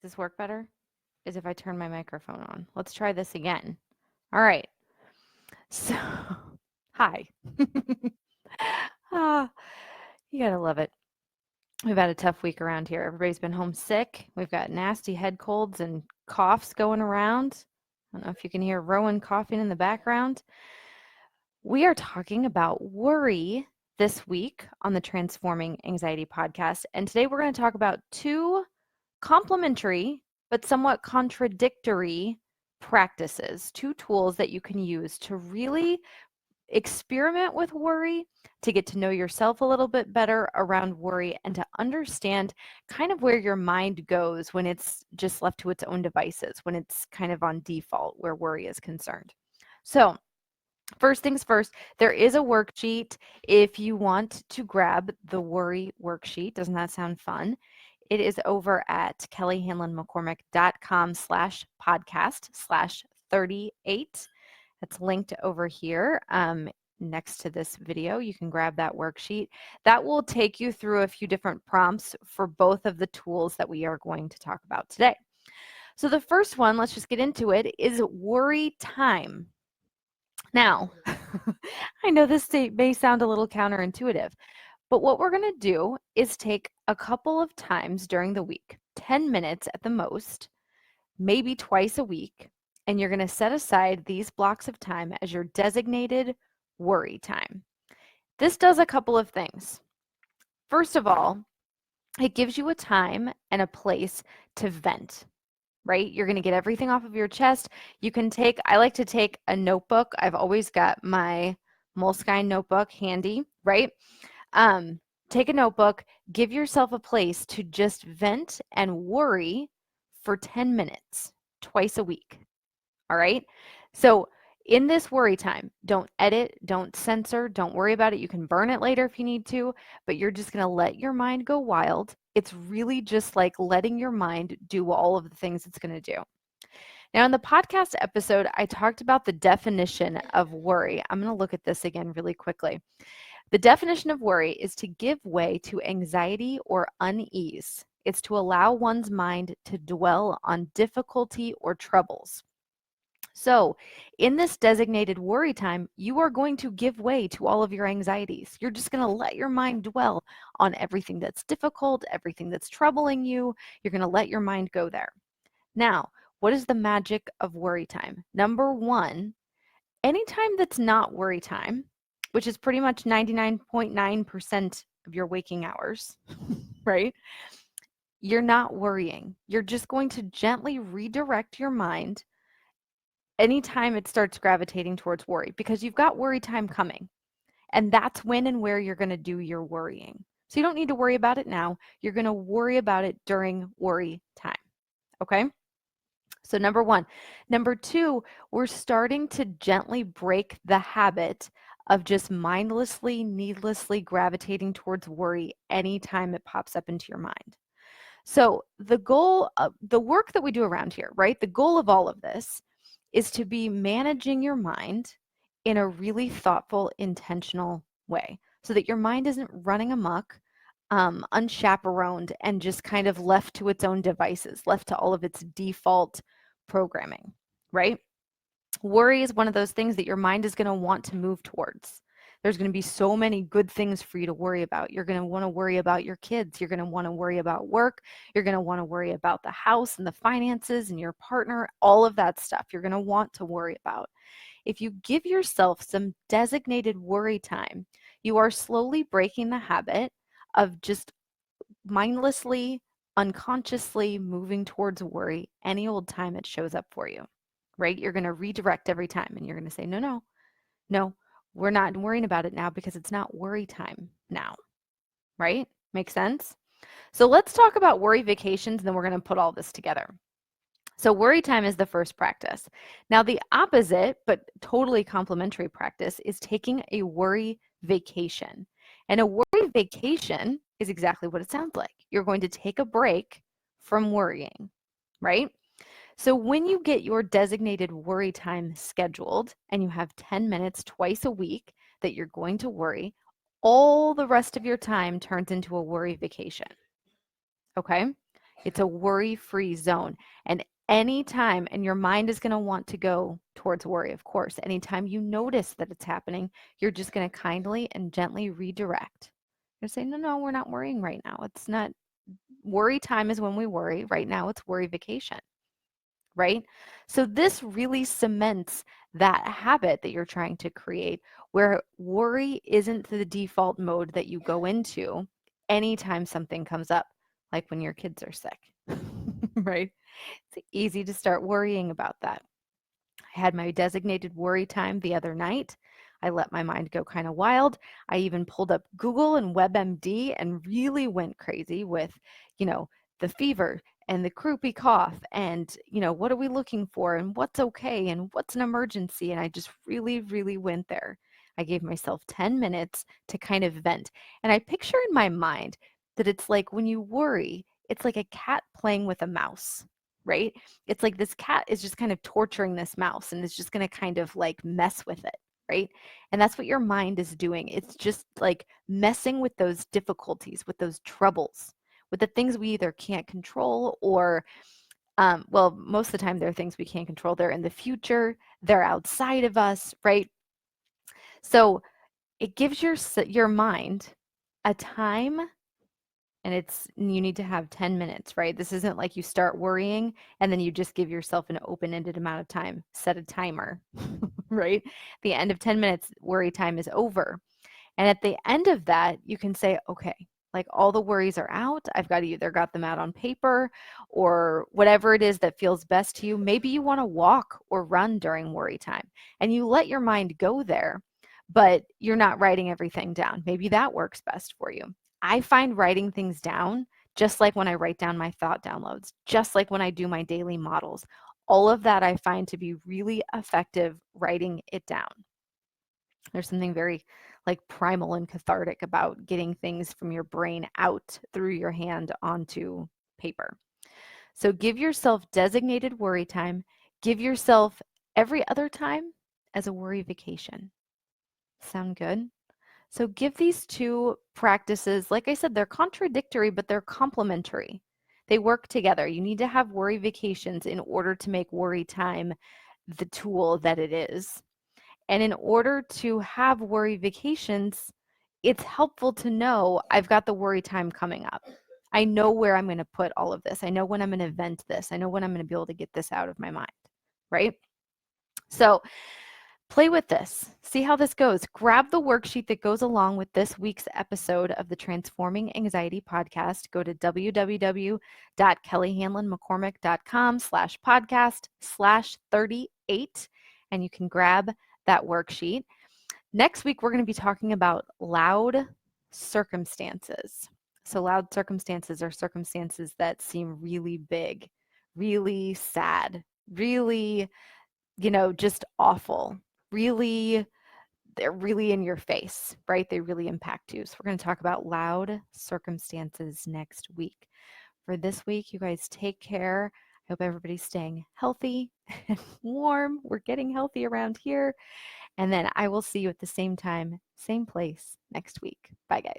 this work better? Is if I turn my microphone on. Let's try this again. All right. So, hi. ah, you gotta love it. We've had a tough week around here. Everybody's been home sick. We've got nasty head colds and coughs going around. I don't know if you can hear Rowan coughing in the background. We are talking about worry this week on the Transforming Anxiety podcast. And today we're going to talk about two complementary but somewhat contradictory practices, two tools that you can use to really experiment with worry, to get to know yourself a little bit better around worry, and to understand kind of where your mind goes when it's just left to its own devices, when it's kind of on default where worry is concerned. So, first things first, there is a worksheet if you want to grab the worry worksheet. Doesn't that sound fun? It is over at kellyhanlonmccormick.com/podcast/38. That's linked over here next to this video. You can grab that worksheet. That will take you through a few different prompts for both of the tools that we are going to talk about today. So the first one, let's just get into it, is worry time. Now, I know this may sound a little counterintuitive, but what we're going to do is take a couple of times during the week, 10 minutes at the most, maybe twice a week, and you're going to set aside these blocks of time as your designated worry time. This does a couple of things. First of all, it gives you a time and a place to vent, right? You're going to get everything off of your chest. You can take, I like to take a notebook. I've always got my Moleskine notebook handy, right? Take a notebook, give yourself a place to just vent and worry for 10 minutes, twice a week. All right. So in this worry time, don't edit, don't censor, don't worry about it. You can burn it later if you need to, but you're just going to let your mind go wild. It's really just like letting your mind do all of the things it's going to do. Now, in the podcast episode, I talked about the definition of worry. I'm going to look at this again really quickly. The definition of worry is to give way to anxiety or unease. It's to allow one's mind to dwell on difficulty or troubles. So, in this designated worry time, you are going to give way to all of your anxieties. You're just going to let your mind dwell on everything that's difficult, everything that's troubling you. You're going to let your mind go there. Now, what is the magic of worry time? Number one, anytime that's not worry time, which is pretty much 99.9% of your waking hours, right? You're not worrying. You're just going to gently redirect your mind anytime it starts gravitating towards worry, because you've got worry time coming. And that's when and where you're going to do your worrying. So you don't need to worry about it now. You're going to worry about it during worry time. Okay? So number one. Number two, we're starting to gently break the habit of just mindlessly, needlessly gravitating towards worry anytime it pops up into your mind. So the goal of the work that we do around here, right? The goal of all of this is to be managing your mind in a really thoughtful, intentional way so that your mind isn't running amok, unchaperoned, and just kind of left to its own devices, left to all of its default programming, right? Worry is one of those things that your mind is going to want to move towards. There's going to be so many good things for you to worry about. You're going to want to worry about your kids. You're going to want to worry about work. You're going to want to worry about the house and the finances and your partner, all of that stuff you're going to want to worry about. If you give yourself some designated worry time, you are slowly breaking the habit of just mindlessly, unconsciously moving towards worry any old time it shows up for you, right? You're going to redirect every time and you're going to say, no, we're not worrying about it now because it's not worry time now, right? Make sense? So let's talk about worry vacations, and then we're going to put all this together. So worry time is the first practice. Now the opposite, but totally complementary practice is taking a worry vacation. And a worry vacation is exactly what it sounds like. You're going to take a break from worrying, right? So when you get your designated worry time scheduled and you have 10 minutes twice a week that you're going to worry, all the rest of your time turns into a worry vacation. Okay? It's a worry-free zone. And anytime, and your mind is going to want to go towards worry, of course, anytime you notice that it's happening, you're just going to kindly and gently redirect. You're saying, no, no, we're not worrying right now. It's not, worry time is when we worry. Right now it's worry vacation, right? So this really cements that habit that you're trying to create, where worry isn't the default mode that you go into anytime something comes up, like when your kids are sick, right? It's easy to start worrying about that. I had my designated worry time the other night. I let my mind go kind of wild. I even pulled up Google and WebMD and really went crazy with, you know, the fever and the croupy cough and, you know, what are we looking for and what's okay and what's an emergency. And I just really, really went there. I gave myself 10 minutes to kind of vent. And I picture in my mind that it's like when you worry, it's like a cat playing with a mouse, right? It's like this cat is just kind of torturing this mouse and is just going to kind of like mess with it, right? And that's what your mind is doing. It's just like messing with those difficulties, with those troubles, with the things we either can't control or, well, most of the time they're things we can't control. They're in the future, they're outside of us, right? So it gives your mind a time, and you need to have 10 minutes, right? This isn't like you start worrying and then you just give yourself an open-ended amount of time. Set a timer, right? The end of 10 minutes, worry time is over. And at the end of that, you can say, okay, like all the worries are out. I've either got them out on paper or whatever it is that feels best to you. Maybe you want to walk or run during worry time and you let your mind go there, but you're not writing everything down. Maybe that works best for you. I find writing things down, just like when I write down my thought downloads, just like when I do my daily models, all of that I find to be really effective writing it down. There's something very like primal and cathartic about getting things from your brain out through your hand onto paper. So give yourself designated worry time. Give yourself every other time as a worry vacation. Sound good? So give these two practices, like I said, they're contradictory, but they're complementary. They work together. You need to have worry vacations in order to make worry time the tool that it is. And in order to have worry vacations, it's helpful to know I've got the worry time coming up. I know where I'm going to put all of this. I know when I'm going to vent this. I know when I'm going to be able to get this out of my mind, right? So play with this. See how this goes. Grab the worksheet that goes along with this week's episode of the Transforming Anxiety podcast. Go to www.kellyhanlonmccormick.com/podcast/38 and you can grab that worksheet. Next week, we're going to be talking about loud circumstances. So loud circumstances are circumstances that seem really big, really sad, really, just awful, really, they're really in your face, right? They really impact you. So we're going to talk about loud circumstances next week. For this week, you guys take care. I hope everybody's staying healthy and warm. We're getting healthy around here. And then I will see you at the same time, same place next week. Bye, guys.